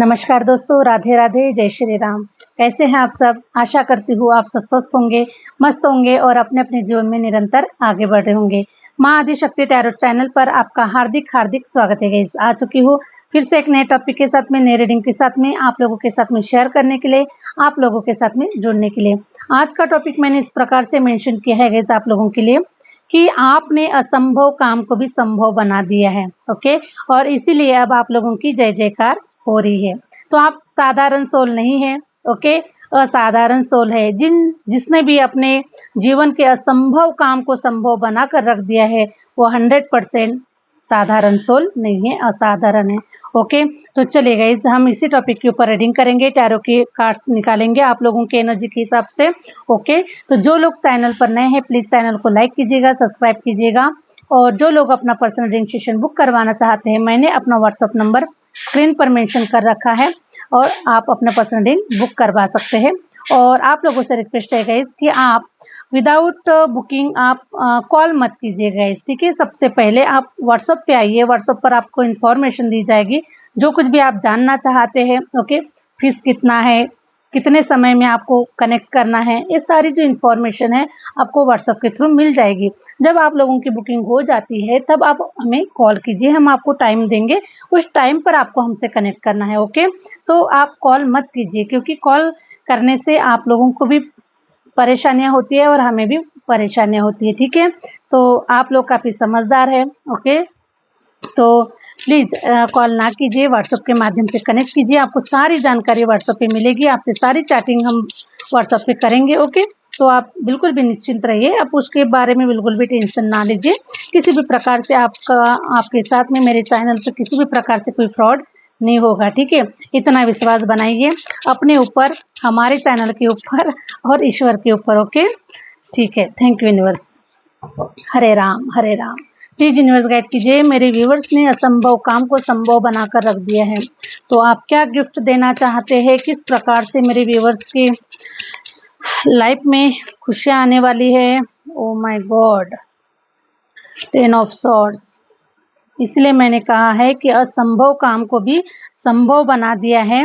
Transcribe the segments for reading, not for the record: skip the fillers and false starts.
नमस्कार दोस्तों, राधे राधे, जय श्री राम। कैसे हैं आप सब? आशा करती हूँ आप सब स्वस्थ होंगे, मस्त होंगे और अपने अपने जीवन में निरंतर आगे बढ़ रहे होंगे। माँ आदिशक्ति टैरोट चैनल पर आपका हार्दिक हार्दिक स्वागत है गाइस। आ चुकी हूँ फिर से एक नए टॉपिक के साथ में, नए रीडिंग के साथ में, आप लोगों के साथ में शेयर करने के लिए, आप लोगों के साथ में जुड़ने के लिए। आज का टॉपिक मैंने इस प्रकार से मेंशन किया है गाइस आप लोगों के लिए कि आपने असंभव काम को भी संभव बना दिया है। ओके, और इसीलिए अब आप लोगों की जय जयकार हो रही है। तो आप साधारण सोल नहीं है, ओके, असाधारण सोल है। जिसने भी अपने जीवन के असंभव काम को संभव बनाकर रख दिया है वो 100% साधारण सोल नहीं है, असाधारण है। ओके, तो चलिए गाइस, हम इसी टॉपिक के ऊपर रीडिंग करेंगे, टैरो के कार्ड्स निकालेंगे आप लोगों के एनर्जी के हिसाब से। ओके, तो जो लोग चैनल पर नए हैं प्लीज चैनल को लाइक कीजिएगा, सब्सक्राइब कीजिएगा, और जो लोग अपना पर्सनल रीडिंग सेशन बुक करवाना चाहते हैं, मैंने अपना व्हाट्सअप नंबर स्क्रीन पर मेंशन कर रखा है और आप अपना पर्सनल रीडिंग बुक करवा सकते हैं। और आप लोगों से रिक्वेस्ट है गाइस कि आप विदाउट बुकिंग आप कॉल मत कीजिए गाइस, ठीक है। सबसे पहले आप व्हाट्सएप पे आइए, व्हाट्सएप पर आपको इन्फॉर्मेशन दी जाएगी जो कुछ भी आप जानना चाहते हैं। ओके, फीस कितना है, कितने समय में आपको कनेक्ट करना है, ये सारी जो इन्फॉर्मेशन है आपको व्हाट्सएप के थ्रू मिल जाएगी। जब आप लोगों की बुकिंग हो जाती है तब आप हमें कॉल कीजिए, हम आपको टाइम देंगे, उस टाइम पर आपको हमसे कनेक्ट करना है। ओके, तो आप कॉल मत कीजिए क्योंकि कॉल करने से आप लोगों को भी परेशानियां होती है और हमें भी परेशानियां होती है, ठीक है। तो आप लोग काफ़ी समझदार है। ओके, तो प्लीज़ कॉल ना कीजिए, व्हाट्सएप के माध्यम से कनेक्ट कीजिए, आपको सारी जानकारी व्हाट्सएप पे मिलेगी, आपसे सारी चैटिंग हम व्हाट्सएप पे करेंगे। ओके, तो आप बिल्कुल भी निश्चिंत रहिए, आप उसके बारे में बिल्कुल भी टेंशन ना लीजिए। किसी भी प्रकार से आपके साथ में मेरे चैनल पे किसी भी प्रकार से कोई फ्रॉड नहीं होगा, ठीक है। इतना विश्वास बनाइए अपने ऊपर, हमारे चैनल के ऊपर और ईश्वर के ऊपर। ओके, ठीक है। Thank you universe. Hare Ram Hare Ram. Please universe guide कीजिए, मेरे व्यूवर्स ने असंभव काम को संभव बनाकर रख दिया है, तो आप क्या गिफ्ट देना चाहते हैं, किस प्रकार से मेरे व्यूवर्स की लाइफ में खुशियां आने वाली है। Oh my God, 10 of swords. इसलिए मैंने कहा है कि असंभव काम को भी संभव बना दिया है।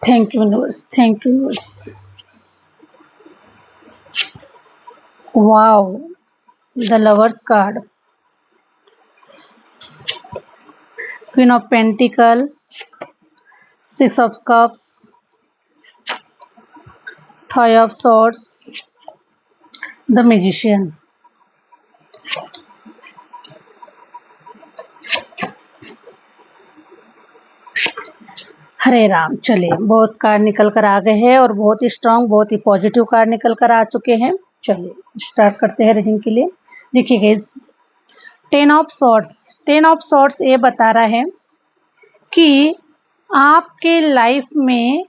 Thank you universe, thank you universe. Wow, the lovers card, queen of pentacle, 6 of cups, 5 of swords, the magician। हरे राम। चलिए, बहुत कार्ड निकल कर आ गए हैं और बहुत ही स्ट्रांग, बहुत ही पॉजिटिव कार्ड निकल कर आ चुके हैं। चलिए स्टार्ट करते हैं रीडिंग के लिए। देखिए guys, 10 of swords, 10 of swords ये बता रहा है कि आपके लाइफ में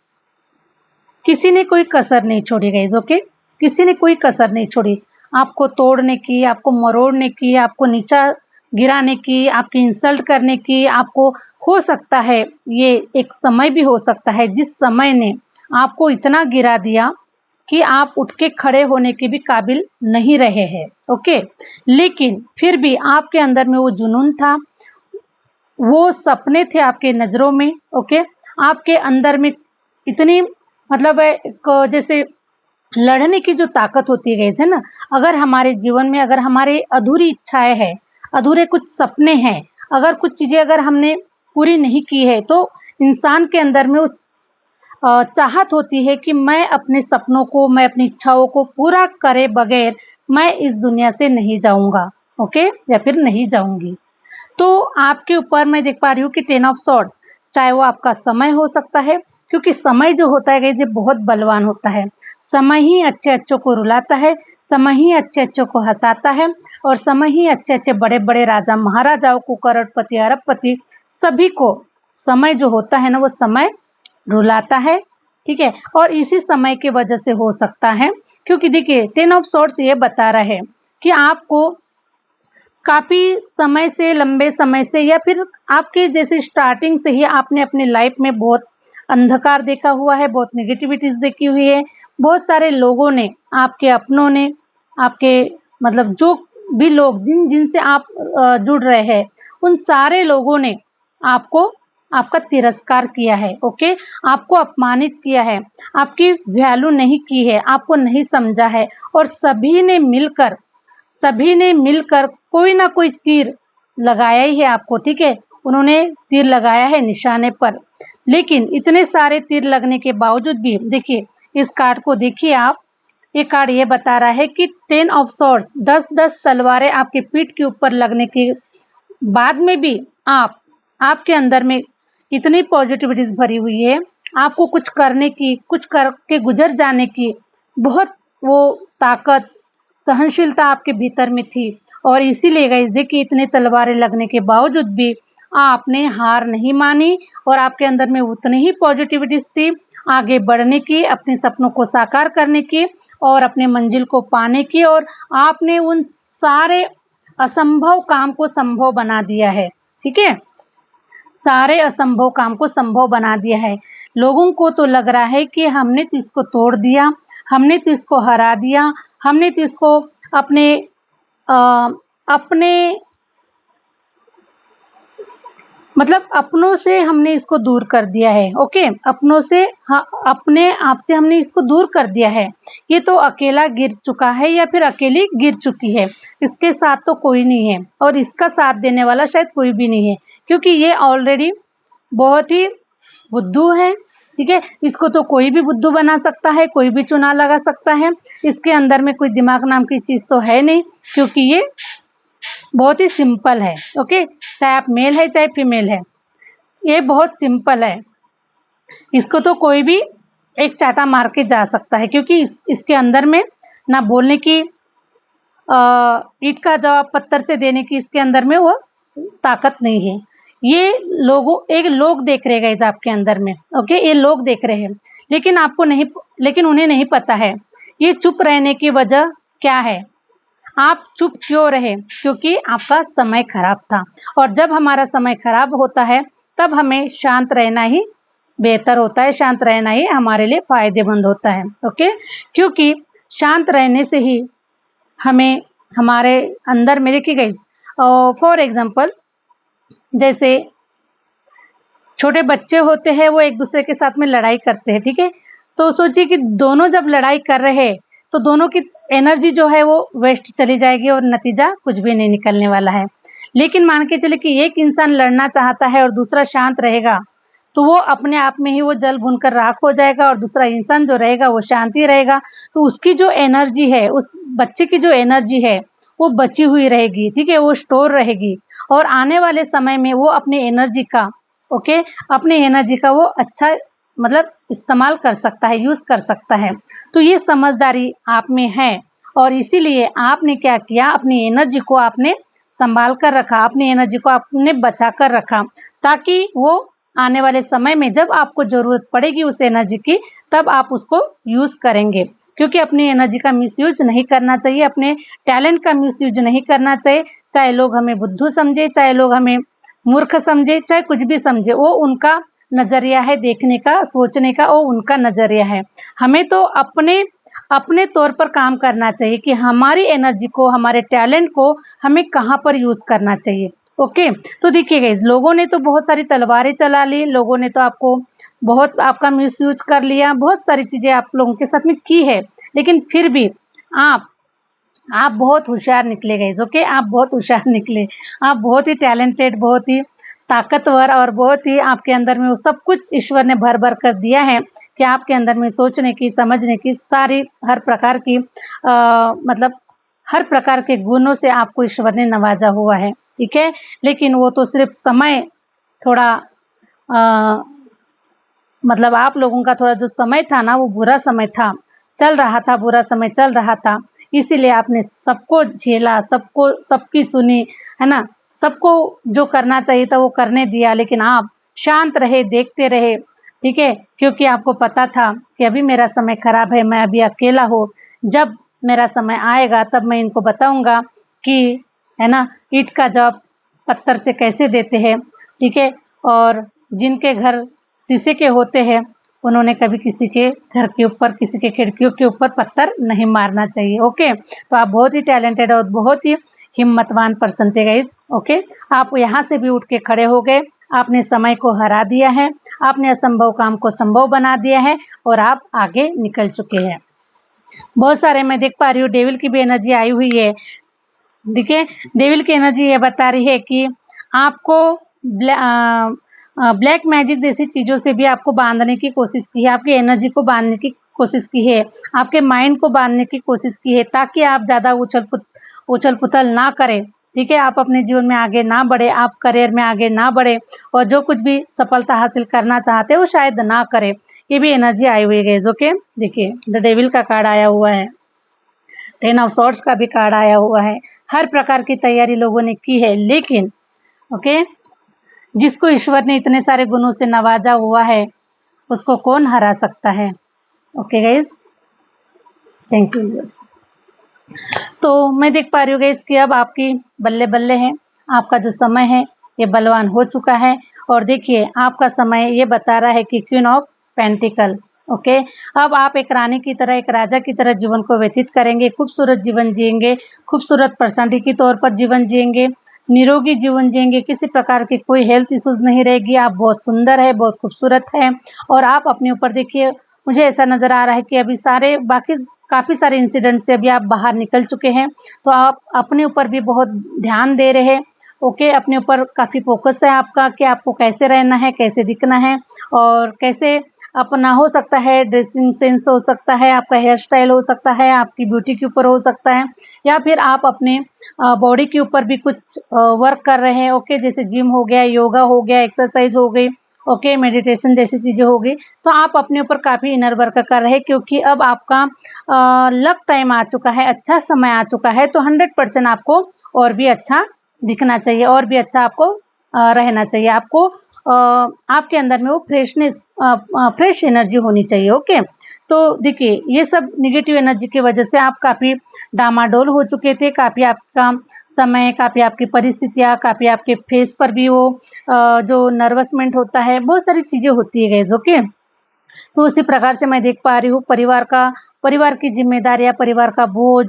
किसी ने कोई कसर नहीं छोड़ी गाइस। ओके, किसी ने कोई कसर नहीं छोड़ी, आपको तोड़ने की, आपको मरोड़ने की, आपको नीचा गिराने की, आपकी इंसल्ट करने की। आपको हो सकता है ये एक समय भी हो सकता है जिस समय ने आपको इतना गिरा दिया कि आप उठ के खड़े होने के भी काबिल नहीं रहे हैं। ओके, लेकिन फिर भी आपके अंदर में वो जुनून था, वो सपने थे आपके नज़रों में। ओके, आपके अंदर में इतनी मतलब एक जैसे लड़ने की जो ताकत होती है गाइस, है ना। अगर हमारे जीवन में अगर हमारे अधूरी इच्छाएं हैं, अधूरे कुछ सपने हैं, अगर कुछ चीज़ें अगर हमने पूरी नहीं की है तो इंसान के अंदर में वो चाहत होती है कि मैं अपने सपनों को, मैं अपनी इच्छाओं को पूरा करे बगैर मैं इस दुनिया से नहीं जाऊंगा। ओके, या फिर नहीं जाऊंगी। तो आपके ऊपर मैं देख पा रही हूँ कि 10 ऑफ सॉर्ड्स, चाहे वो आपका समय हो सकता है, क्योंकि समय जो होता है गाइस ये बहुत बलवान होता है। समय ही अच्छे अच्छों को रुलाता है, समय ही अच्छे अच्छों को हंसाता है, और समय ही अच्छे अच्छे बड़े बड़े राजा महाराजाओं को, करोड़पति अरबपति सभी को समय जो होता है ना वो समय रुलाता है, ठीक है। और इसी समय की वजह से हो सकता है, क्योंकि देखिए 10 ऑफ सॉर्ड्स ये बता रहा है कि आपको काफ़ी समय से, लंबे समय से, या फिर आपके जैसे स्टार्टिंग से ही आपने अपनी लाइफ में बहुत अंधकार देखा हुआ है, बहुत नेगेटिविटीज़ देखी हुई है। बहुत सारे लोगों ने, आपके अपनों ने, आपके मतलब जो भी लोग जिनसे आप जुड़ रहे हैं, उन सारे लोगों ने आपको आपका तिरस्कार किया है, ओके, आपको अपमानित किया है, आपकी वैल्यू नहीं की है, आपको नहीं समझा है, और सभी ने मिलकर कोई ना कोई तीर लगाया ही है आपको, ठीक है, उन्होंने तीर लगाया है निशाने पर। लेकिन इतने सारे तीर लगने के बावजूद भी देखिए, इस कार्ड को देखिए आप, ये कार्ड ये बता रहा है कि 10 ऑफ सॉर्ड्स, 10-10 तलवारें आपके पीठ के ऊपर लगने के बाद में भी आपके अंदर में इतनी पॉजिटिविटीज भरी हुई है, आपको कुछ करने की, कुछ करके गुजर जाने की बहुत वो ताकत, सहनशीलता आपके भीतर में थी। और इसीलिए गाइस देखिए, इतने तलवारें लगने के बावजूद भी आपने हार नहीं मानी और आपके अंदर में उतनी ही पॉजिटिविटीज थी आगे बढ़ने की, अपने सपनों को साकार करने की और अपने मंजिल को पाने की, और आपने उन सारे असंभव काम को संभव बना दिया है, ठीक है, सारे असंभव काम को संभव बना दिया है। लोगों को तो लग रहा है कि हमने तो इसको तोड़ दिया, हमने तो इसको हरा दिया, हमने तो इसको अपने अपने मतलब अपनों से हमने इसको दूर कर दिया है, ओके, अपनों से, हाँ, अपने आप से हमने इसको दूर कर दिया है, ये तो अकेला गिर चुका है या फिर अकेली गिर चुकी है, इसके साथ तो कोई नहीं है और इसका साथ देने वाला शायद कोई भी नहीं है, क्योंकि ये ऑलरेडी बहुत ही बुद्धू है, ठीक है, इसको तो कोई भी बुद्धू बना सकता है, कोई भी चुनाव लगा सकता है, इसके अंदर में कोई दिमाग नाम की चीज़ तो है नहीं, क्योंकि ये बहुत ही सिंपल है, ओके, चाहे आप मेल है चाहे फीमेल है, ये बहुत सिंपल है, इसको तो कोई भी एक चाटा मार के जा सकता है, क्योंकि इसके अंदर में ना बोलने की, ईंट का जवाब पत्थर से देने की इसके अंदर में वो ताकत नहीं है। ये एक लोग देख रहे हैं आपके अंदर में, ओके, ये लोग देख रहे हैं, लेकिन उन्हें नहीं पता है ये चुप रहने की वजह क्या है। आप चुप क्यों रहे? क्योंकि आपका समय खराब था, और जब हमारा समय खराब होता है तब हमें शांत रहना ही बेहतर होता है, शांत रहना ही हमारे लिए फायदेमंद होता है, ओके, क्योंकि शांत रहने से ही हमें हमारे अंदर में, देखिए गाइस, फॉर एग्जांपल, जैसे छोटे बच्चे होते हैं, वो एक दूसरे के साथ में लड़ाई करते हैं, ठीक है, तो सोचिए कि दोनों जब लड़ाई कर रहे हैं तो दोनों की एनर्जी जो है वो वेस्ट चली जाएगी और नतीजा कुछ भी नहीं निकलने वाला है। लेकिन मान के चले कि एक इंसान लड़ना चाहता है और दूसरा शांत रहेगा, तो वो अपने आप में ही वो जल भुनकर राख हो जाएगा, और दूसरा इंसान जो रहेगा वो शांति रहेगा, तो उसकी जो एनर्जी है, उस बच्चे की जो एनर्जी है वो बची हुई रहेगी, ठीक है, वो स्टोर रहेगी, और आने वाले समय में वो अपनी एनर्जी का, ओके, अपनी एनर्जी का वो अच्छा मतलब इस्तेमाल कर सकता है, यूज़ कर सकता है। तो ये समझदारी आप में है, और इसीलिए आपने क्या किया, अपनी एनर्जी को आपने संभाल कर रखा, अपनी एनर्जी को आपने बचा कर रखा, ताकि वो आने वाले समय में जब आपको ज़रूरत पड़ेगी उस एनर्जी की, तब आप उसको यूज़ करेंगे। क्योंकि अपनी एनर्जी का मिसयूज नहीं करना चाहिए, अपने टैलेंट का मिसयूज नहीं करना चाहिए, चाहे लोग हमें बुद्धू समझे, चाहे लोग हमें मूर्ख समझे, चाहे कुछ भी समझे, वो उनका नज़रिया है देखने का, सोचने का, वो उनका नज़रिया है। हमें तो अपने तौर पर काम करना चाहिए कि हमारी एनर्जी को, हमारे टैलेंट को हमें कहाँ पर यूज़ करना चाहिए, ओके। तो देखिए गाइस, लोगों ने तो बहुत सारी तलवारें चला ली, लोगों ने तो आपको बहुत आपका मिसयूज कर लिया, बहुत सारी चीज़ें आप लोगों के साथ में की है, लेकिन फिर भी आप बहुत होशियार निकले गाइस, ओके, आप बहुत होशियार निकले, आप बहुत ही टैलेंटेड, बहुत ही ताकतवर, और बहुत ही आपके अंदर में वो सब कुछ ईश्वर ने भर भर कर दिया है कि आपके अंदर में सोचने की, समझने की, सारी हर प्रकार की मतलब हर प्रकार के गुणों से आपको ईश्वर ने नवाजा हुआ है, ठीक है। लेकिन वो तो सिर्फ समय थोड़ा मतलब आप लोगों का थोड़ा जो समय था ना, वो बुरा समय था, चल रहा था, बुरा समय चल रहा था, इसीलिए आपने सबको झेला, सबकी सुनी, है ना, सबको जो करना चाहिए था वो करने दिया, लेकिन आप शांत रहे, देखते रहे, ठीक है, क्योंकि आपको पता था कि अभी मेरा समय खराब है, मैं अभी अकेला हूँ, जब मेरा समय आएगा तब मैं इनको बताऊंगा कि, है ना, ईंट का जवाब पत्थर से कैसे देते हैं, ठीक है, और जिनके घर शीशे के होते हैं उन्होंने कभी किसी के घर के ऊपर, किसी के खिड़कियों के ऊपर पत्थर नहीं मारना चाहिए, ओके। तो आप बहुत ही टैलेंटेड और बहुत ही हिम्मतवान पर्सन थे गाइस, ओके। आप यहाँ से भी उठ के खड़े हो गए, आपने समय को हरा दिया है, आपने असंभव काम को संभव बना दिया है और आप आगे निकल चुके हैं। बहुत सारे मैं देख पा रही हूँ डेविल की भी एनर्जी आई हुई है। देखिए, डेविल की एनर्जी ये बता रही है कि आपको ब्लैक मैजिक जैसी चीज़ों से भी आपको बांधने की कोशिश की है, आपकी एनर्जी को बांधने की कोशिश की है, आपके माइंड को बांधने की कोशिश की है, ताकि आप ज़्यादा उछल पुथल ना करें। ठीक है, आप अपने जीवन में आगे ना बढ़े, आप करियर में आगे ना बढ़े और जो कुछ भी सफलता हासिल करना चाहते हैं वो शायद ना करें। ये भी एनर्जी आई हुई है। ओके, देखिए द डेविल का कार्ड आया हुआ है, 10 ऑफ सॉर्ड्स का भी कार्ड आया हुआ है। हर प्रकार की तैयारी लोगों ने की है, लेकिन ओके, जिसको ईश्वर ने इतने सारे गुणों से नवाजा हुआ है उसको कौन हरा सकता है। Okay guys, thank you. तो मैं देख पा रही हूँ गाइस कि अब आपकी बल्ले बल्ले है, आपका जो समय है ये बलवान हो चुका है। और देखिए आपका समय ये बता रहा है कि क्वीन ऑफ पेंटिकल। ओके, अब आप एक रानी की तरह, एक राजा की तरह जीवन को व्यतीत करेंगे, खूबसूरत जीवन जिएंगे, खूबसूरत पर्सनालिटी के तौर पर जीवन जिएंगे, निरोगी जीवन जिएंगे, किसी प्रकार की कोई हेल्थ इश्यूज नहीं रहेगी। आप बहुत सुंदर है, बहुत खूबसूरत है और आप अपने ऊपर देखिए, मुझे ऐसा नज़र आ रहा है कि अभी सारे बाकी काफ़ी सारे इंसिडेंट से अभी आप बाहर निकल चुके हैं, तो आप अपने ऊपर भी बहुत ध्यान दे रहे हैं। ओके, अपने ऊपर काफ़ी फोकस है आपका कि आपको कैसे रहना है, कैसे दिखना है और कैसे अपना हो सकता है, ड्रेसिंग सेंस हो सकता है, आपका हेयर स्टाइल हो सकता है, आपकी ब्यूटी के ऊपर हो सकता है, या फिर आप अपने बॉडी के ऊपर भी कुछ वर्क कर रहे हैं। ओके, जैसे जिम हो गया, योगा हो गया, एक्सरसाइज हो गई, ओके, मेडिटेशन जैसी चीज़ें हो गई, तो आप अपने ऊपर काफ़ी इनर वर्क कर रहे हैं, क्योंकि अब आपका लक टाइम आ चुका है, अच्छा समय आ चुका है। तो 100% आपको और भी अच्छा दिखना चाहिए, और भी अच्छा आपको रहना चाहिए। आपको आपके अंदर में वो फ्रेश एनर्जी होनी चाहिए। ओके, तो देखिए ये सब निगेटिव एनर्जी की वजह से आप काफ़ी डामाडोल हो चुके थे, काफ़ी आपका समय, काफ़ी आपकी परिस्थितियाँ, काफ़ी आपके फेस पर भी वो जो नर्वसमेंट होता है, बहुत सारी चीज़ें होती है गाइस। ओके, तो उसी प्रकार से मैं देख पा रही हूँ परिवार की जिम्मेदारियाँ, परिवार का बोझ,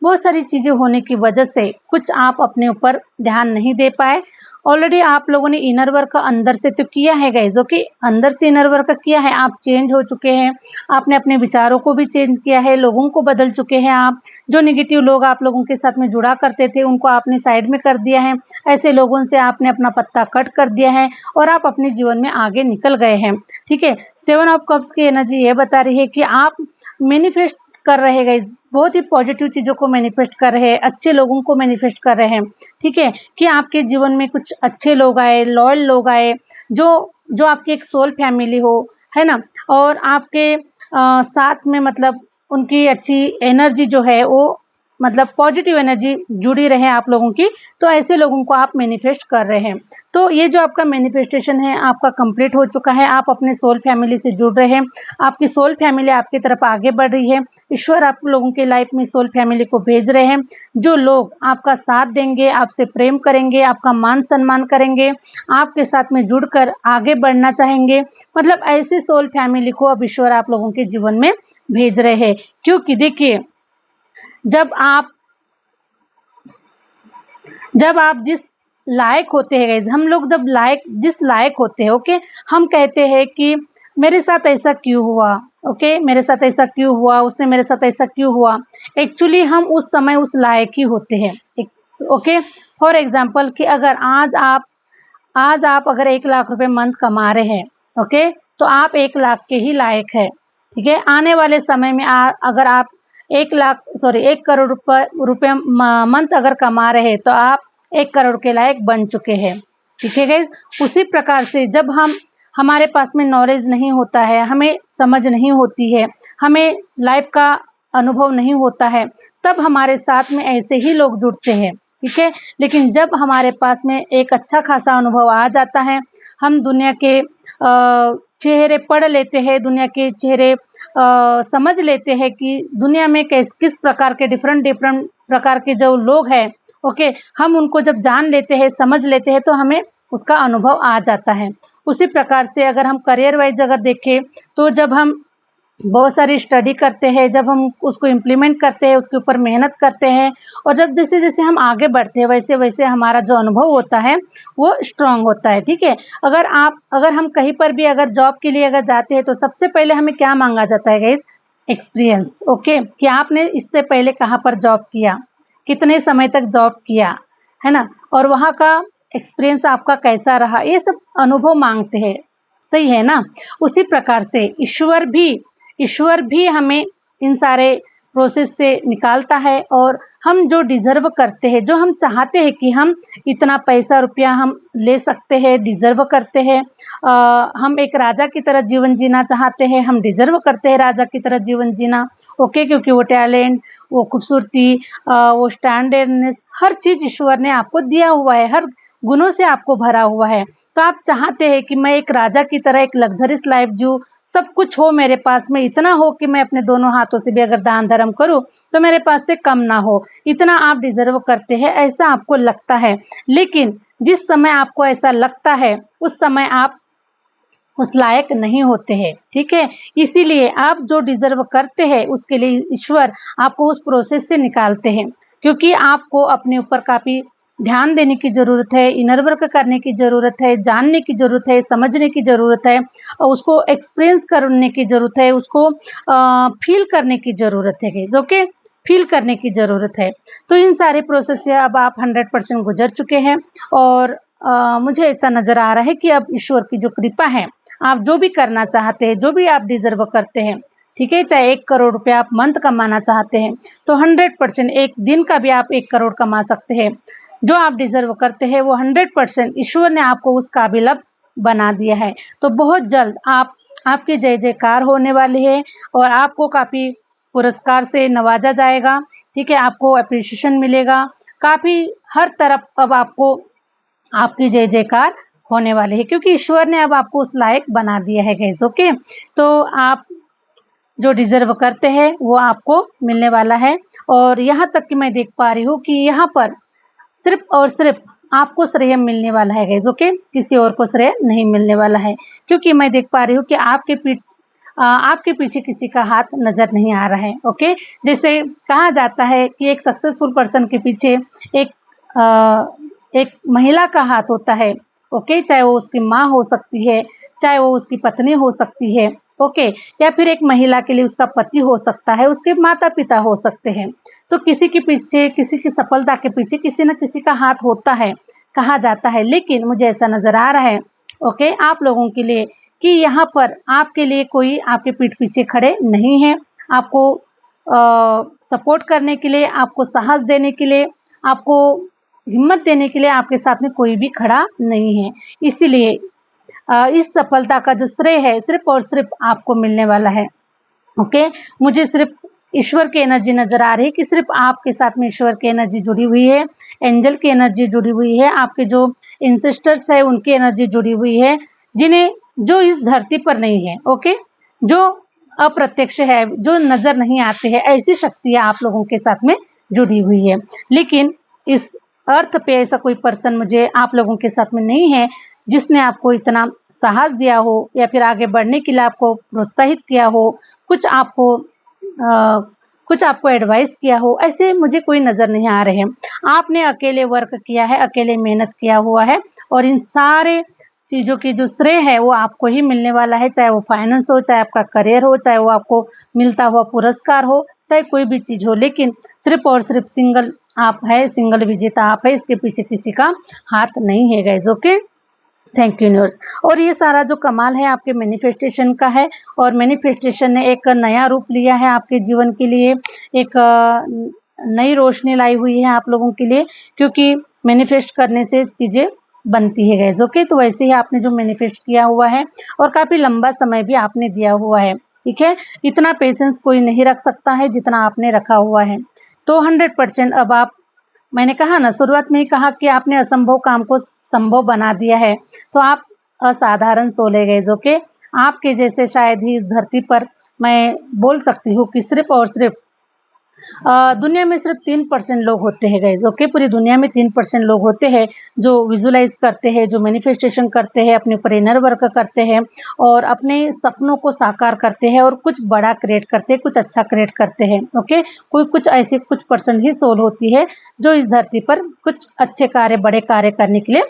बहुत सारी चीज़ें होने की वजह से कुछ आप अपने ऊपर ध्यान नहीं दे पाए। ऑलरेडी आप लोगों ने इनर वर्क अंदर से तो किया है गाइस। ओके, अंदर से इनर वर्क किया है, आप चेंज हो चुके हैं, आपने अपने विचारों को भी चेंज किया है, लोगों को बदल चुके हैं आप। जो नेगेटिव लोग आप लोगों के साथ में जुड़ा करते थे उनको आपने साइड में कर दिया है, ऐसे लोगों से आपने अपना पत्ता कट कर दिया है और आप अपने जीवन में आगे निकल गए हैं। ठीक है, 7 ऑफ कप्स की एनर्जी ये बता रही है कि आप मैनिफेस्ट कर रहे गाइस, बहुत ही पॉजिटिव चीज़ों को मैनिफेस्ट कर रहे हैं, अच्छे लोगों को मैनिफेस्ट कर रहे हैं। ठीक है, कि आपके जीवन में कुछ अच्छे लोग आए, लॉयल लोग आए, जो जो आपकी एक सोल फैमिली हो, है ना, और आपके साथ में मतलब उनकी अच्छी एनर्जी जो है वो मतलब पॉजिटिव एनर्जी जुड़ी रहे आप लोगों की, तो ऐसे लोगों को आप मैनिफेस्ट कर रहे हैं। तो ये जो आपका मैनिफेस्टेशन है आपका कंप्लीट हो चुका है, आप अपने सोल फैमिली से जुड़ रहे हैं, आपकी सोल फैमिली आपकी तरफ आगे बढ़ रही है, ईश्वर आप लोगों के लाइफ में सोल फैमिली को भेज रहे हैं, जो लोग आपका साथ देंगे, आपसे प्रेम करेंगे, आपका मान सम्मान करेंगे, आपके साथ में जुड़कर आगे बढ़ना चाहेंगे, मतलब ऐसे सोल फैमिली को अब ईश्वर आप लोगों के जीवन में भेज रहे हैं। क्योंकि देखिए, जब आप जिस लायक होते हैं गाइस, हम लोग जब जिस लायक होते हैं, ओके, हम कहते हैं कि मेरे साथ ऐसा क्यों हुआ, ओके, मेरे साथ ऐसा क्यों हुआ, उसने मेरे साथ ऐसा क्यों हुआ। एक्चुअली हम उस समय उस लायक ही होते हैं। ओके, फॉर एग्जाम्पल कि अगर आज आप अगर 1 लाख रुपए मंथ कमा रहे हैं, ओके, तो आप 1 लाख के ही लायक है। ठीक है, आने वाले समय में अगर आप 1 करोड़ रुपए मंथ अगर कमा रहे हैं तो आप 1 करोड़ के लायक बन चुके हैं। ठीक है गाइज, उसी प्रकार से जब हमारे पास में नॉलेज नहीं होता है, हमें समझ नहीं होती है, हमें लाइफ का अनुभव नहीं होता है, तब हमारे साथ में ऐसे ही लोग जुड़ते हैं। ठीक है, लेकिन जब हमारे पास में एक अच्छा खासा अनुभव आ जाता है, हम दुनिया के चेहरे पढ़ लेते हैं, दुनिया के चेहरे समझ लेते हैं कि दुनिया में किस प्रकार के डिफरेंट प्रकार के जो लोग हैं, ओके, हम उनको जब जान लेते हैं, समझ लेते हैं, तो हमें उसका अनुभव आ जाता है। उसी प्रकार से अगर हम करियर वाइज अगर देखें, तो जब हम बहुत सारी स्टडी करते हैं, जब हम उसको इम्प्लीमेंट करते हैं, उसके ऊपर मेहनत करते हैं, और जब जैसे जैसे हम आगे बढ़ते हैं वैसे वैसे हमारा जो अनुभव होता है वो स्ट्रांग होता है। ठीक है, अगर हम कहीं पर भी अगर जॉब के लिए अगर जाते हैं तो सबसे पहले हमें क्या मांगा जाता है गाइस? एक्सपीरियंस। ओके, कि आपने इससे पहले कहाँ पर जॉब किया, कितने समय तक जॉब किया, है ना, और वहाँ का एक्सपीरियंस आपका कैसा रहा, ये सब अनुभव मांगते हैं। सही है ना? उसी प्रकार से ईश्वर भी हमें इन सारे प्रोसेस से निकालता है, और हम जो डिज़र्व करते हैं, जो हम चाहते हैं कि हम इतना पैसा रुपया हम ले सकते हैं, डिज़र्व करते हैं, हम एक राजा की तरह जीवन जीना चाहते हैं, हम डिज़र्व करते हैं राजा की तरह जीवन जीना। ओके, क्योंकि वो टैलेंट, वो खूबसूरती, वो स्टैंडर्डनेस, हर चीज़ ईश्वर ने आपको दिया हुआ है, हर गुणों से आपको भरा हुआ है। तो आप चाहते हैं कि मैं एक राजा की तरह एक लग्ज़रियस लाइफ़ जीऊँ, सब कुछ हो मेरे पास में, इतना हो कि मैं अपने दोनों हाथों से भी अगर दान धर्म करूं तो मेरे पास से कम ना हो, इतना आप डिजर्व करते हैं, ऐसा आपको लगता है। लेकिन जिस समय आपको ऐसा लगता है उस समय आप उस लायक नहीं होते हैं। ठीक है, इसीलिए आप जो डिजर्व करते हैं उसके लिए ईश्वर आपको उस प्रोसेस से निकालते हैं, क्योंकि आपको अपने ऊपर काफ़ी ध्यान देने की ज़रूरत है, इनर वर्क करने की ज़रूरत है, जानने की ज़रूरत है, समझने की ज़रूरत है, और उसको एक्सपीरियंस करने की ज़रूरत है, उसको फील करने की ज़रूरत है। ओके, फील करने की ज़रूरत है। तो इन सारे प्रोसेस से अब आप 100% गुजर चुके हैं, और मुझे ऐसा नज़र आ रहा है कि अब ईश्वर की जो कृपा है, आप जो भी करना चाहते हैं, जो भी आप डिज़र्व करते हैं, ठीक है, चाहे 1 करोड़ रुपया आप मंथ कमाना चाहते हैं, तो 100% एक दिन का भी आप 1 करोड़ कमा सकते हैं। जो आप डिज़र्व करते हैं वो 100% ईश्वर ने आपको उस काबिल अब बना दिया है। तो बहुत जल्द आपकी जय जयकार होने वाली है, और आपको काफ़ी पुरस्कार से नवाजा जाएगा। ठीक है, आपको एप्रिसिएशन मिलेगा, काफ़ी हर तरफ अब आपको आपकी जय जयकार होने वाली है, क्योंकि ईश्वर ने अब आपको उस लायक बना दिया है गाइस। ओके, तो आप जो डिज़र्व करते हैं वो आपको मिलने वाला है, और यहाँ तक कि मैं देख पा रही हूँ कि यहाँ पर सिर्फ और सिर्फ आपको श्रेय मिलने वाला है गाइस। ओके, किसी और को श्रेय नहीं मिलने वाला है, क्योंकि मैं देख पा रही हूँ कि आपके पीछे किसी का हाथ नज़र नहीं आ रहा है। ओके, जैसे कहा जाता है कि एक सक्सेसफुल पर्सन के पीछे एक एक महिला का हाथ होता है। ओके, चाहे वो उसकी माँ हो सकती है, चाहे वो उसकी पत्नी हो सकती है। ओके, या फिर एक महिला के लिए उसका पति हो सकता है, उसके माता पिता हो सकते हैं। तो किसी के पीछे, किसी की सफलता के पीछे किसी न किसी का हाथ होता है, कहा जाता है। लेकिन मुझे ऐसा नज़र आ रहा है, ओके, आप लोगों के लिए, कि यहाँ पर आपके लिए कोई आपके पीठ पीछे खड़े नहीं है, आपको सपोर्ट करने के लिए, आपको साहस देने के लिए, आपको हिम्मत देने के लिए आपके साथ में कोई भी खड़ा नहीं है। इसीलिए इस सफलता का जो श्रेय है सिर्फ और सिर्फ आपको मिलने वाला है। ओके, मुझे सिर्फ ईश्वर की एनर्जी नज़र आ रही है, कि सिर्फ आपके साथ में ईश्वर की एनर्जी जुड़ी हुई है, एंजल की एनर्जी जुड़ी हुई है, आपके जो इंसेस्टर्स है उनकी एनर्जी जुड़ी हुई है, जिन्हें जो इस धरती पर नहीं है। ओके, जो अप्रत्यक्ष है, जो नज़र नहीं आते हैं, ऐसी शक्तियाँ आप लोगों के साथ में जुड़ी हुई है। लेकिन इस अर्थ पे ऐसा कोई पर्सन मुझे आप लोगों के साथ में नहीं है जिसने आपको इतना साहस दिया हो, या फिर आगे बढ़ने के लिए आपको प्रोत्साहित किया हो, कुछ आपको कुछ आपको एडवाइस किया हो, ऐसे मुझे कोई नज़र नहीं आ रहे हैं। आपने अकेले वर्क किया है, अकेले मेहनत किया हुआ है, और इन सारे चीज़ों की जो श्रेय है वो आपको ही मिलने वाला है, चाहे वो फाइनेंस हो, चाहे आपका करियर हो, चाहे वो आपको मिलता हुआ पुरस्कार हो, चाहे कोई भी चीज़ हो, लेकिन सिर्फ और सिर्फ सिंगल आप है, सिंगल विजेता आप है, इसके पीछे किसी का हाथ नहीं है guys. Okay, thank you universe. और ये सारा जो कमाल है आपके मैनिफेस्टेशन का है, और मैनिफेस्टेशन ने एक नया रूप लिया है आपके जीवन के लिए, एक नई रोशनी लाई हुई है आप लोगों के लिए, क्योंकि मैनिफेस्ट करने से चीज़ें बनती है गाइस। ओके, तो वैसे ही आपने जो मैनिफेस्ट किया हुआ है, और काफ़ी लंबा समय भी आपने दिया हुआ है। ठीक है, इतना पेशेंस कोई नहीं रख सकता है जितना आपने रखा हुआ है। तो 100% अब आप, मैंने कहा ना, शुरुआत में ही कहा कि आपने असंभव काम को संभव बना दिया है, तो आप असाधारण सोल है गाइस। ओके, आपके जैसे शायद ही इस धरती पर मैं बोल सकती हूँ कि सिर्फ और सिर्फ दुनिया में सिर्फ 3% लोग होते हैं गाइज, ओके। पूरी दुनिया में 3% लोग होते हैं जो विजुलाइज करते हैं, जो मैनिफेस्टेशन करते हैं, अपने ऊपर इनर वर्क करते हैं और अपने सपनों को साकार करते हैं और कुछ बड़ा क्रिएट करते हैं, कुछ अच्छा क्रिएट करते हैं, ओके। कुछ ऐसे कुछ परसेंट ही सोल होती है जो इस धरती पर कुछ अच्छे कार्य, बड़े कार्य करने के लिए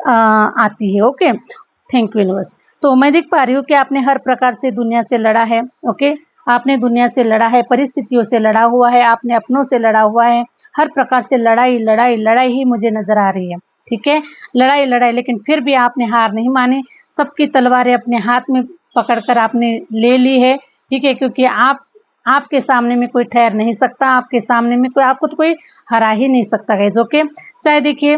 आती है, ओके। Thank you universe. तो मैं देख पा रही हूँ कि आपने हर प्रकार से दुनिया से लड़ा है, ओके। आपने दुनिया से लड़ा है, परिस्थितियों से लड़ा हुआ है, आपने अपनों से लड़ा हुआ है। हर प्रकार से लड़ाई लड़ाई लड़ाई ही मुझे नजर आ रही है, ठीक है। लड़ाई लड़ाई, लेकिन फिर भी आपने हार नहीं मानी। सबकी तलवारें अपने हाथ में पकड़कर आपने ले ली है, ठीक है। क्योंकि आपके सामने में कोई ठहर नहीं सकता, आपके सामने में कोई, आपको तो कोई हरा ही नहीं सकता गाइस, ओके। चाहे देखिए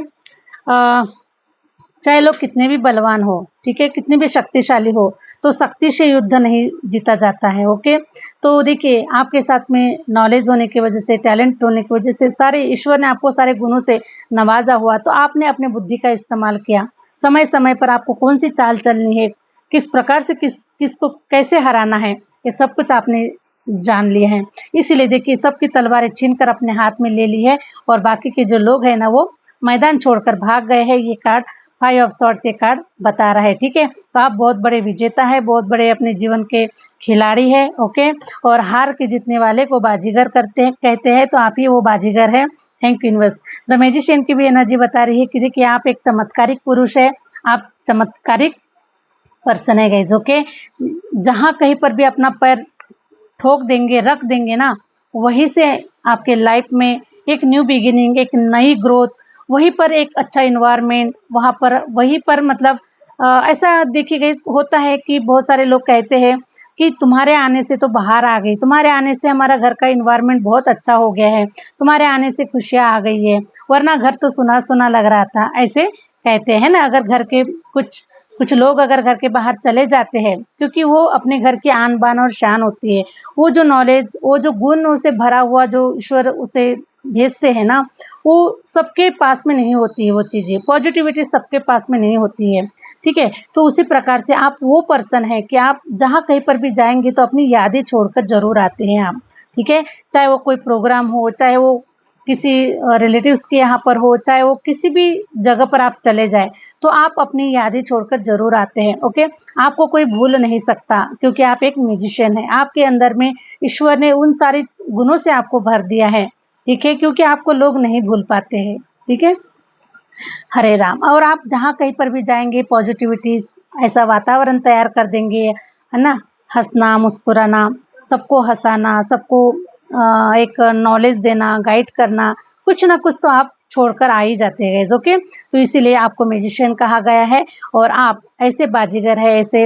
चाहे लोग कितने भी बलवान हो, ठीक है, कितने भी शक्तिशाली हो, तो शक्ति से युद्ध नहीं जीता जाता है, ओके। तो देखिए आपके साथ में नॉलेज होने की वजह से, टैलेंट होने की वजह से, सारे ईश्वर ने आपको सारे गुणों से नवाजा हुआ, तो आपने अपने बुद्धि का इस्तेमाल किया। समय समय पर आपको कौन सी चाल चलनी है, किस प्रकार से किसको कैसे हराना है, ये सब कुछ आपने जान लिया है। इसीलिए देखिए सबकी तलवारें छीन कर अपने हाथ में ले ली है और बाकी के जो लोग हैं ना वो मैदान छोड़कर भाग गए हैं। ये कार्ड 5 ऑफ सॉर्ड्स ये कार्ड बता रहा है, ठीक है। तो आप बहुत बड़े विजेता है, बहुत बड़े अपने जीवन के खिलाड़ी है, ओके। और हार के जीतने वाले को बाजीगर कहते हैं, तो आप ही वो बाजीगर है। Thank you universe. The magician की भी एनर्जी बता रही है कि देखिए आप एक चमत्कारिक पुरुष है, आप चमत्कारिक पर्सन है गाइस, ओके। जहाँ कहीं पर भी अपना पैर ठोक देंगे, रख देंगे ना, वहीं से आपके लाइफ में एक न्यू बिगिनिंग, एक नई ग्रोथ, वहीं पर एक अच्छा इन्वायरमेंट, वहाँ पर वहीं पर मतलब ऐसा देखिए होता है कि बहुत सारे लोग कहते हैं कि तुम्हारे आने से तो बाहर आ गई, तुम्हारे आने से हमारा घर का इन्वायरमेंट बहुत अच्छा हो गया है, तुम्हारे आने से खुशियाँ आ गई है, वरना घर तो सुना सुना लग रहा था, ऐसे कहते हैं ना। अगर घर के कुछ कुछ लोग अगर घर के बाहर चले जाते हैं, क्योंकि वो अपने घर की आन बान और शान होती है, वो जो नॉलेज, वो जो गुण उसे भरा हुआ जो ईश्वर उसे भेजते हैं ना, वो सबके पास में नहीं होती है। वो चीज़ें, पॉजिटिविटी सबके पास में नहीं होती है, ठीक है। तो उसी प्रकार से आप वो पर्सन है कि आप जहाँ कहीं पर भी जाएंगे तो अपनी यादें छोड़कर जरूर आते हैं आप, ठीक है। चाहे वो कोई प्रोग्राम हो, चाहे वो किसी रिलेटिव्स के यहाँ पर हो, चाहे वो किसी भी जगह पर आप चले जाए, तो आप अपनी यादें छोड़कर जरूर आते हैं, ओके। आपको कोई भूल नहीं सकता क्योंकि आप एक म्यूजिशियन है, आपके अंदर में ईश्वर ने उन सारे गुणों से आपको भर दिया है, ठीक है। क्योंकि आपको लोग नहीं भूल पाते हैं, ठीक है। हरे राम। और आप जहाँ कहीं पर भी जाएंगे पॉजिटिविटी ऐसा वातावरण तैयार कर देंगे, है ना। हंसना, मुस्कुराना, सबको हंसाना, सबको एक नॉलेज देना, गाइड करना, कुछ ना कुछ तो आप छोड़कर आ ही जाते हैं गाइस, ओके। तो इसीलिए आपको मैजिशियन कहा गया है और आप ऐसे बाजीगर है, ऐसे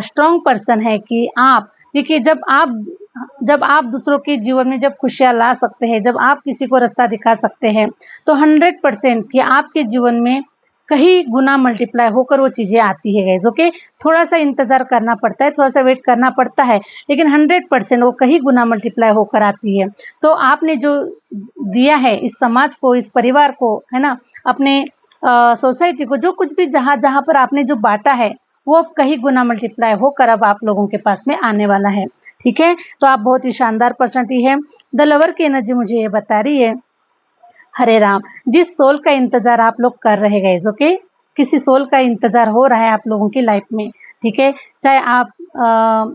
स्ट्रॉन्ग पर्सन है कि आप देखिए जब आप दूसरों के जीवन में जब खुशियाँ ला सकते हैं, जब आप किसी को रास्ता दिखा सकते हैं, तो 100% कि आपके जीवन में कहीं गुना मल्टीप्लाई होकर वो चीज़ें आती है गाइस, ओके। थोड़ा सा इंतज़ार करना पड़ता है, थोड़ा सा वेट करना पड़ता है, लेकिन 100% वो कहीं गुना मल्टीप्लाई होकर आती है। तो आपने जो दिया है इस समाज को, इस परिवार को, है ना, अपने सोसाइटी को, जो कुछ भी जहाँ जहाँ पर आपने जो बांटा है, वो अब कहीं गुना मल्टीप्लाई होकर अब आप लोगों के पास में आने वाला है, ठीक है। तो आप बहुत ही शानदार पर्सनालिटी है। द लवर की एनर्जी मुझे ये बता रही है, हरे राम, जिस सोल का इंतजार आप लोग कर रहे गाइस, ओके। किसी सोल का इंतजार हो रहा है आप लोगों की लाइफ में, ठीक है। चाहे आप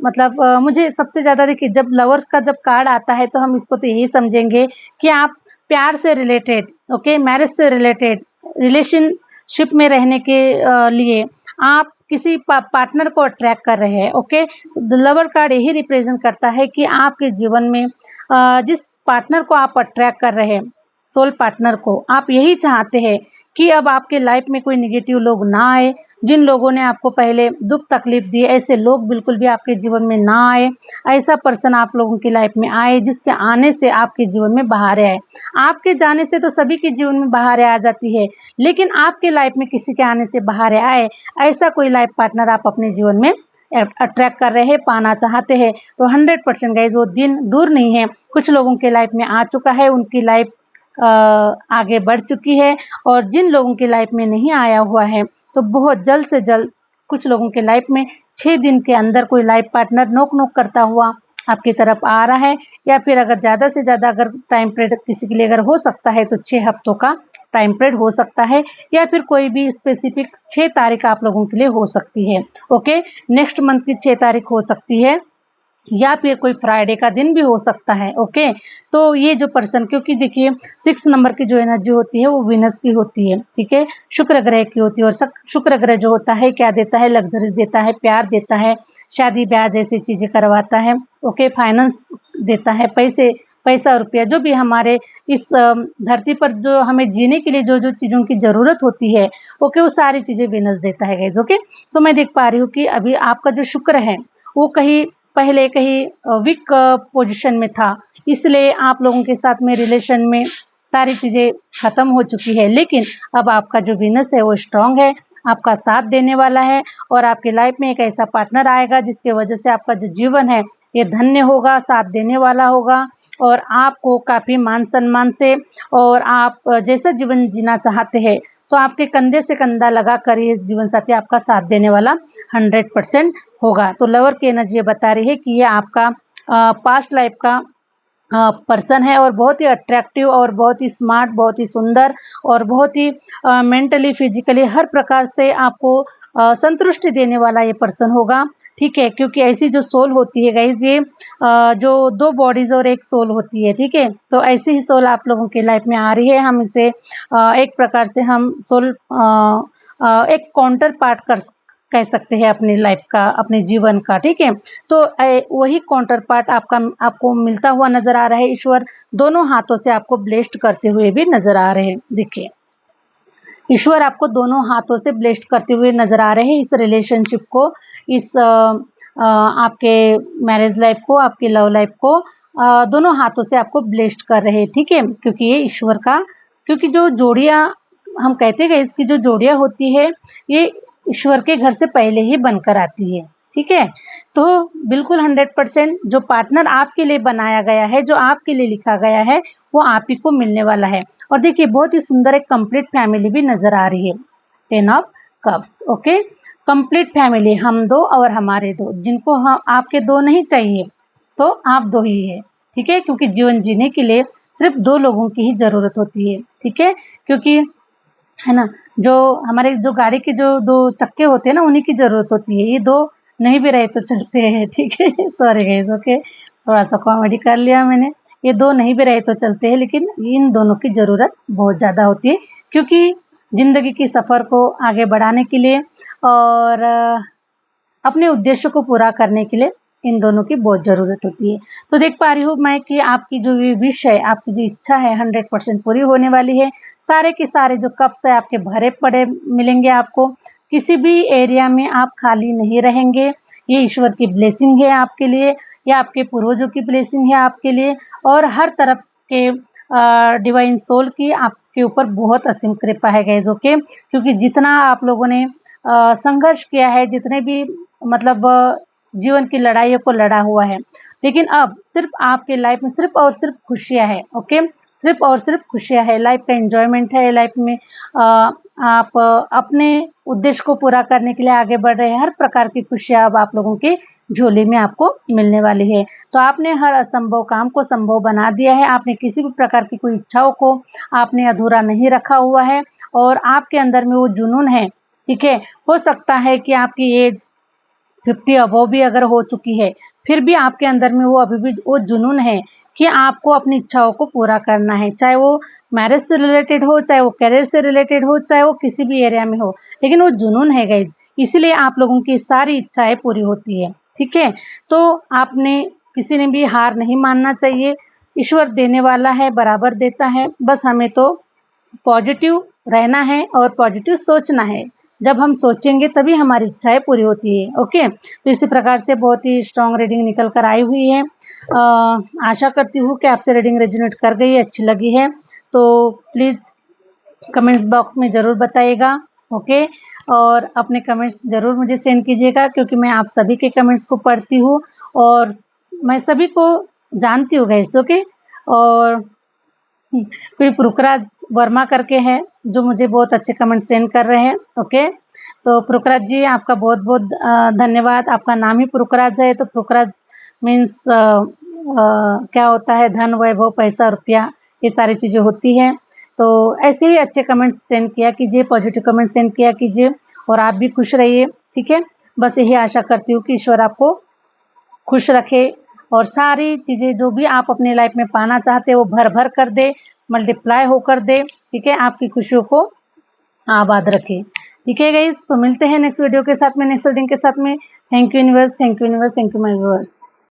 मतलब मुझे सबसे ज्यादा देखिए जब लवर्स का जब कार्ड आता है तो हम इसको तो यही समझेंगे कि आप प्यार से रिलेटेड, ओके, मैरिज से रिलेटेड, रिलेशनशिप में रहने के लिए आप किसी पार्टनर को अट्रैक्ट कर रहे हैं, ओके। लवर कार्ड यही रिप्रेजेंट करता है कि आपके जीवन में जिस पार्टनर को आप अट्रैक्ट कर रहे हैं, सोल पार्टनर को, आप यही चाहते हैं कि अब आपके लाइफ में कोई निगेटिव लोग ना आए, जिन लोगों ने आपको पहले दुख तकलीफ दी, ऐसे लोग बिल्कुल भी आपके जीवन में ना आए। ऐसा पर्सन आप लोगों की लाइफ में आए जिसके आने से आपके जीवन में बहारें आए। आपके जाने से तो सभी के जीवन में बहारें आ जाती है, लेकिन आपके लाइफ में किसी के आने से बहारें आए, ऐसा कोई लाइफ पार्टनर आप अपने जीवन में अट्रैक्ट कर रहे हैं, पाना चाहते हैं, तो 100% गाइज वो दिन दूर नहीं है। कुछ लोगों के लाइफ में आ चुका है, उनकी लाइफ आगे बढ़ चुकी है, और जिन लोगों की लाइफ में नहीं आया हुआ है तो बहुत जल्द से जल्द कुछ लोगों के लाइफ में 6 दिन के अंदर कोई लाइफ पार्टनर नोक नोक करता हुआ आपकी तरफ आ रहा है, या फिर अगर ज़्यादा से ज़्यादा अगर टाइम पीरियड किसी के लिए अगर हो सकता है तो 6 हफ्तों का टाइम पीरियड हो सकता है, या फिर कोई भी स्पेसिफिक 6 तारीख आप लोगों के लिए हो सकती है। ओके, नेक्स्ट मंथ की 6 तारीख हो सकती है, या फिर कोई फ्राइडे का दिन भी हो सकता है। ओके, तो ये जो पर्सन, क्योंकि देखिए 6 नंबर की जो एनर्जी होती है वो वीनस की होती है, ठीक है, शुक्र ग्रह की होती है। और शुक्र ग्रह जो होता है क्या देता है, लग्जरीज देता है, प्यार देता है, शादी ब्याह जैसी चीजें करवाता है। ओके, फाइनेंस देता है, पैसा रुपया जो भी हमारे इस धरती पर जो हमें जीने के लिए जो जो चीज़ों की ज़रूरत होती है, ओके, वो सारी चीज़ें वीनस देता है गाइज। ओके, तो मैं देख पा रही हूँ कि अभी आपका जो शुक्र है वो कहीं पहले कहीं वीक पोजीशन में था, इसलिए आप लोगों के साथ में रिलेशन में सारी चीज़ें ख़त्म हो चुकी है। लेकिन अब आपका जो वीनस है वो स्ट्रांग है, आपका साथ देने वाला है, और आपकी लाइफ में एक ऐसा पार्टनर आएगा जिसके वजह से आपका जो जीवन है ये धन्य होगा, साथ देने वाला होगा, और आपको काफ़ी मान सम्मान से, और आप जैसा जीवन जीना चाहते हैं तो आपके कंधे से कंधा लगा कर ये जीवन साथी आपका साथ देने वाला 100% होगा। तो लवर की एनर्जी बता रही है कि ये आपका पास्ट लाइफ का पर्सन है, और बहुत ही अट्रैक्टिव, और बहुत ही स्मार्ट, बहुत ही सुंदर, और बहुत ही मेंटली फिजिकली हर प्रकार से आपको संतुष्टि देने वाला ये पर्सन होगा। ठीक है, क्योंकि ऐसी जो सोल होती है गाइज, ये जो 2 बॉडीज और एक सोल होती है, ठीक है, तो ऐसी ही सोल आप लोगों की लाइफ में आ रही है। हम इसे एक प्रकार से हम सोल एक काउंटर पार्ट कह सकते हैं अपनी लाइफ का, अपने जीवन का, ठीक है। तो वही काउंटर पार्ट आपको मिलता हुआ नजर आ रहा है। ईश्वर दोनों हाथों से आपको ब्लेस्ड करते हुए भी नजर आ रहे हैं। देखिए, ईश्वर आपको दोनों हाथों से ब्लेस्ड करते हुए नजर आ रहे हैं इस रिलेशनशिप को, इस आपके मैरिज लाइफ को, आपकी लव लाइफ को दोनों हाथों से आपको ब्लेस्ड कर रहे हैं, ठीक है, क्योंकि ये ईश्वर का, क्योंकि जो जोड़ियाँ हम कहते हैं इसकी जो जोड़ियाँ होती है ये ईश्वर के घर से पहले ही बनकर आती है, ठीक है। तो बिल्कुल 100% जो पार्टनर आपके लिए बनाया गया है, जो आपके लिए लिखा गया है, वो आप ही को मिलने वाला है। और देखिए बहुत ही सुंदर एक कंप्लीट फैमिली भी नजर आ रही है, 10 of cups. Okay, complete family, हम दो और हमारे दो, जिनको हम आपके दो नहीं चाहिए तो आप दो ही है, ठीक है, क्योंकि जीवन जीने के लिए सिर्फ 2 लोगों की ही जरूरत होती है, ठीक है, क्योंकि है ना, जो हमारे जो गाड़ी के जो 2 चक्के होते हैं ना उन्हीं की जरूरत होती है, ये 2 नहीं भी रहे तो चलते हैं, ठीक है। सॉरी गाइस, ओके, थोड़ा सा कॉमेडी कर लिया मैंने। ये 2 नहीं भी रहे तो चलते हैं, लेकिन इन दोनों की ज़रूरत बहुत ज़्यादा होती है, क्योंकि ज़िंदगी की सफ़र को आगे बढ़ाने के लिए और अपने उद्देश्य को पूरा करने के लिए इन दोनों की बहुत ज़रूरत होती है। तो देख पा रही हूँ मैं कि आपकी जो भी विश है, आपकी जो इच्छा है 100% पूरी होने वाली है। सारे के सारे जो कप्स है आपके भरे पड़े मिलेंगे आपको, किसी भी एरिया में आप खाली नहीं रहेंगे। ये ईश्वर की ब्लेसिंग है आपके लिए, या आपके पूर्वजों की ब्लेसिंग है आपके लिए, और हर तरफ के डिवाइन सोल की आपके ऊपर बहुत असीम कृपा है गाइस। ओके, क्योंकि जितना आप लोगों ने संघर्ष किया है, जितने भी मतलब जीवन की लड़ाइयों को लड़ा हुआ है, लेकिन अब सिर्फ आपके लाइफ में सिर्फ और सिर्फ खुशियां है। ओके, सिर्फ और सिर्फ खुशियां है, लाइफ का एंजॉयमेंट है, लाइफ में आप अपने उद्देश्य को पूरा करने के लिए आगे बढ़ रहे हैं। हर प्रकार की खुशियां अब आप लोगों के झोली में आपको मिलने वाली है। तो आपने हर असंभव काम को संभव बना दिया है, आपने किसी भी प्रकार की कोई इच्छाओं को आपने अधूरा नहीं रखा हुआ है, और आपके अंदर में वो जुनून है, ठीक है। हो सकता है कि आपकी एज 50 अबव भी अगर हो चुकी है, फिर भी आपके अंदर में वो अभी भी वो जुनून है कि आपको अपनी इच्छाओं को पूरा करना है, चाहे वो मैरिज से रिलेटेड हो, चाहे वो करियर से रिलेटेड हो, चाहे वो किसी भी एरिया में हो, लेकिन वो जुनून है गाइज, इसीलिए आप लोगों की सारी इच्छाएं पूरी होती है, ठीक है। तो आपने किसी ने भी हार नहीं मानना चाहिए, ईश्वर देने वाला है, बराबर देता है, बस हमें तो पॉजिटिव रहना है और पॉजिटिव सोचना है। जब हम सोचेंगे तभी हमारी इच्छाएं पूरी होती है। ओके, तो इसी प्रकार से बहुत ही स्ट्रॉन्ग रीडिंग निकल कर आई हुई है। आशा करती हूँ कि आपसे रीडिंग रेजोनेट कर गई, अच्छी लगी है तो प्लीज़ कमेंट्स बॉक्स में ज़रूर बताइएगा। ओके, और अपने कमेंट्स ज़रूर मुझे सेंड कीजिएगा, क्योंकि मैं आप सभी के कमेंट्स को पढ़ती हूँ और मैं सभी को जानती हूँ गाइस। ओके, और कोई पुरुखराज वर्मा करके है जो मुझे बहुत अच्छे कमेंट सेंड कर रहे हैं। ओके, तो पुरुखराज जी आपका बहुत बहुत धन्यवाद। आपका नाम ही पुरुखराज है, तो पुरुखराज मीन्स क्या होता है, धन, वैभव, पैसा, रुपया, ये सारी चीज़ें होती हैं। तो ऐसे ही अच्छे कमेंट्स सेंड किया कीजिए, पॉजिटिव कमेंट सेंड किया कीजिए और आप भी खुश रहिए, ठीक है। बस यही आशा करती हूँ कि ईश्वर आपको खुश रखे और सारी चीज़ें जो भी आप अपनी लाइफ में पाना चाहते हैं वो भर भर कर दे, मल्टीप्लाई होकर दे, ठीक है। आपकी खुशियों को आबाद रखे, ठीक है गाइस। तो मिलते हैं नेक्स्ट वीडियो के साथ में, नेक्स्ट रीडिंग के साथ में। Thank you universe, thank you universe, thank you my viewers.